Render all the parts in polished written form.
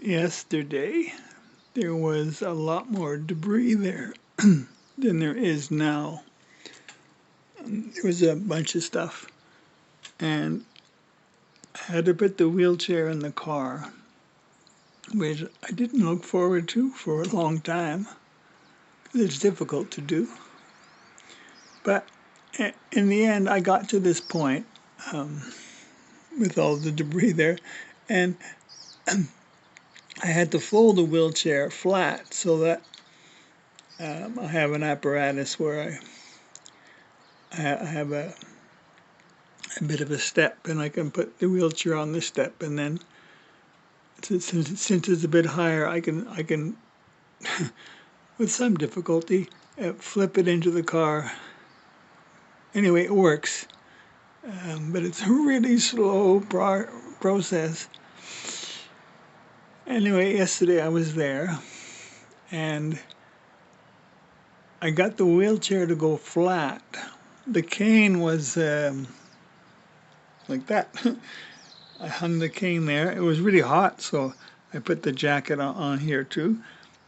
Yesterday, there was a lot more debris there than there is now. There was a bunch of stuff, and I had to put the wheelchair in the car, which I didn't look forward to for a long time. It's difficult to do. But in the end, I got to this point with all the debris there, and I had to fold the wheelchair flat so that I have an apparatus where I have a bit of a step, and I can put the wheelchair on the step, and then since it's a bit higher, I can with some difficulty flip it into the car. Anyway, it works, but it's a really slow process. Anyway, yesterday I was there, and I got the wheelchair to go flat. The cane was like that. I hung the cane there. It was really hot, so I put the jacket on here too,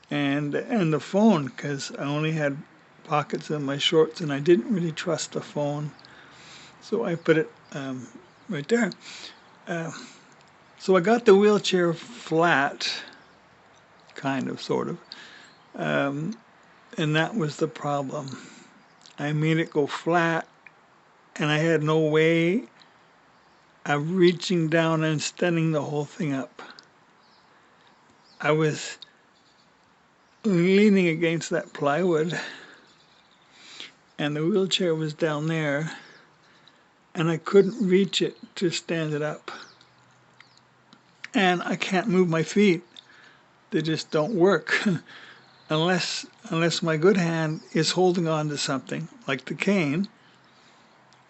and the phone, because I only had pockets in my shorts and I didn't really trust the phone, so I put it right there. So I got the wheelchair flat, kind of, sort of, and that was the problem. I made it go flat, and I had no way of reaching down and standing the whole thing up. I was leaning against that plywood, and the wheelchair was down there, and I couldn't reach it to stand it up. And I can't move my feet. They just don't work unless my good hand is holding on to something, like the cane,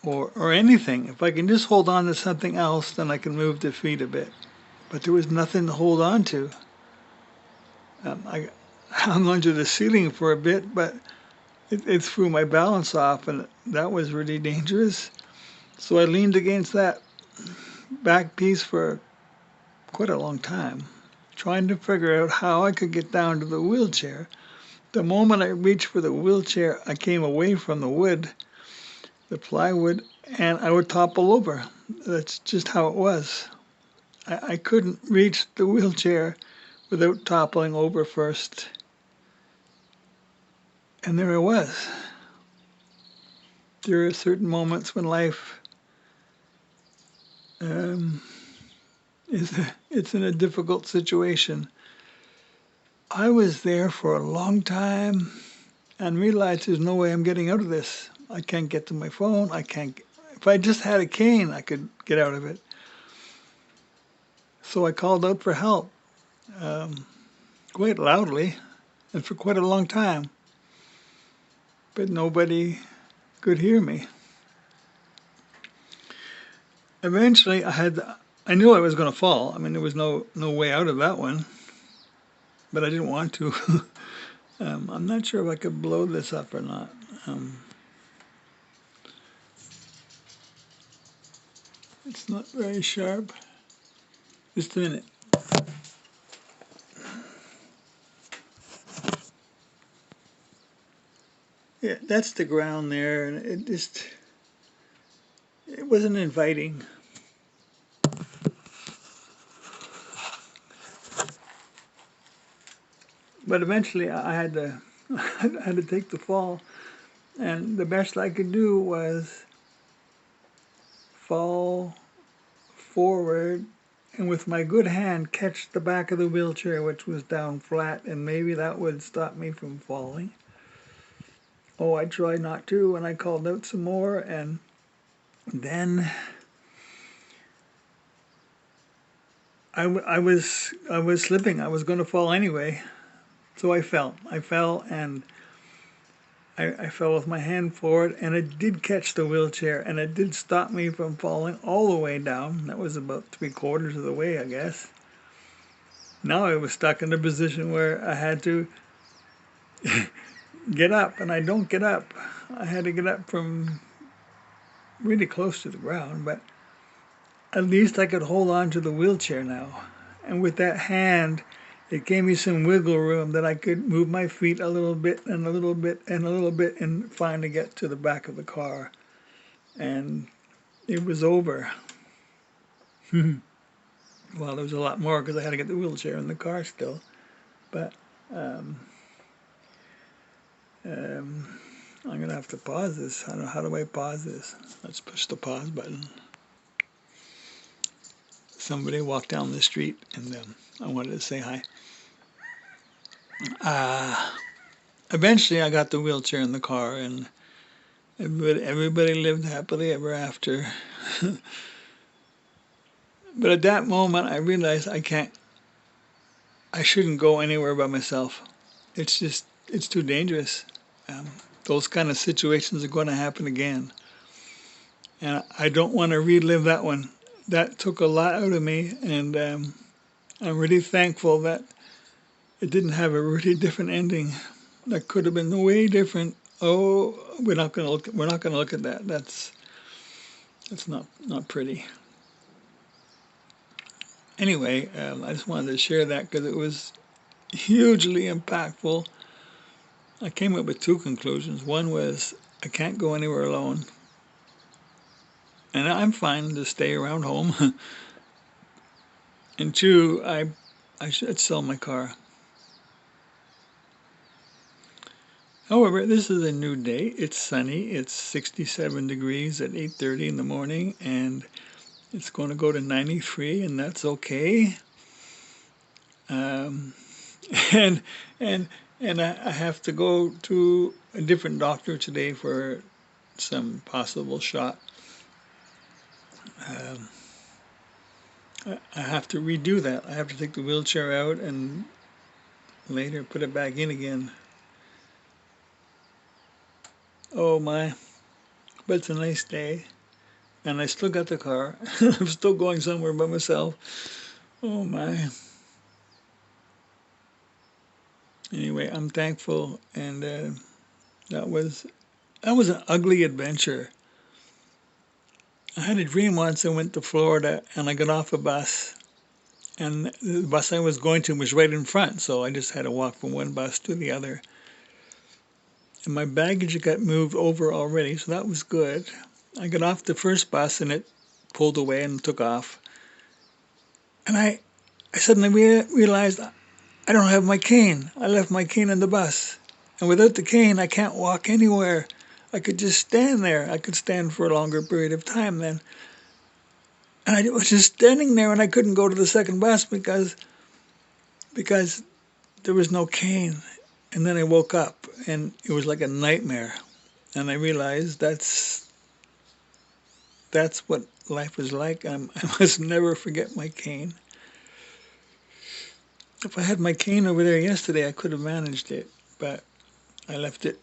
or anything. If I can just hold on to something else, then I can move the feet a bit. But there was nothing to hold on to. I hung onto the ceiling for a bit, but it threw my balance off, and that was really dangerous. So I leaned against that back piece for quite a long time, trying to figure out how I could get down to the wheelchair. The moment I reached for the wheelchair, I came away from the wood, the plywood, and I would topple over. That's just how it was. I couldn't reach the wheelchair without toppling over first. And there I was. There are certain moments when life it's in a difficult situation. I was there for a long time and realized there's no way I'm getting out of this. I can't get to my phone. If I just had a cane, I could get out of it. So I called out for help quite loudly and for quite a long time. But nobody could hear me. Eventually, I knew I was going to fall. I mean, there was no way out of that one, but I didn't want to. I'm not sure if I could blow this up or not. It's not very sharp. Just a minute. Yeah, that's the ground there, and it wasn't inviting. But eventually I had to take the fall, and the best I could do was fall forward and with my good hand catch the back of the wheelchair, which was down flat, and maybe that would stop me from falling. Oh, I tried not to, and I called out some more, and then I was slipping. I was going to fall anyway. So I fell, and I fell with my hand forward, and it did catch the wheelchair, and it did stop me from falling all the way down. That was about 3/4 of the way, I guess. Now I was stuck in a position where I had to get up, and I don't get up. I had to get up from really close to the ground, but at least I could hold on to the wheelchair now. And with that hand, it gave me some wiggle room that I could move my feet a little bit and a little bit and a little bit and finally get to the back of the car. And it was over. Well, there was a lot more because I had to get the wheelchair in the car still. But I'm going to have to pause this. I don't know, how do I pause this? Let's push the pause button. Somebody walked down the street and I wanted to say hi. Eventually I got the wheelchair in the car and everybody lived happily ever after. But at that moment I realized I shouldn't go anywhere by myself. It's too dangerous. Those kind of situations are going to happen again. And I don't want to relive that one. That took a lot out of me, and I'm really thankful that it didn't have a really different ending. That could have been way different. Oh, we're not going to look at that. That's not pretty. Anyway, I just wanted to share that because it was hugely impactful. I came up with two conclusions. One was I can't go anywhere alone, and I'm fine to stay around home. And two, I should sell my car. However, this is a new day. It's sunny. It's 67 degrees at 8:30 in the morning, and it's going to go to 93, and that's okay. And I have to go to a different doctor today for some possible shot. I have to redo that. I have to take the wheelchair out and later put it back in again. Oh my. But it's a nice day. And I still got the car. I'm still going somewhere by myself. Oh my. Anyway, I'm thankful, and that was an ugly adventure. I had a dream once. I went to Florida and I got off a bus, and the bus I was going to was right in front, so I just had to walk from one bus to the other. And my baggage got moved over already, so that was good. I got off the first bus and it pulled away and took off. And I suddenly realized I don't have my cane. I left my cane on the bus. And without the cane, I can't walk anywhere. I could just stand there. I could stand for a longer period of time then. And I was just standing there and I couldn't go to the second bus because there was no cane. And then I woke up and it was like a nightmare. And I realized that's what life is like. I must never forget my cane. If I had my cane over there yesterday, I could have managed it, but I left it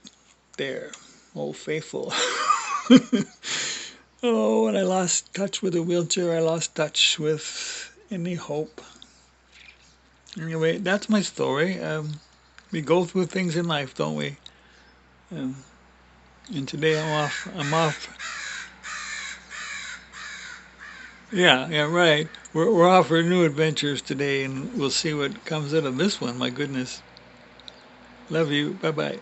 there. Oh, faithful. Oh, when I lost touch with the wheelchair, I lost touch with any hope. Anyway, that's my story. We go through things in life, don't we? And today I'm off. Yeah, right. We're off for new adventures today, and we'll see what comes out of this one. My goodness. Love you. Bye-bye.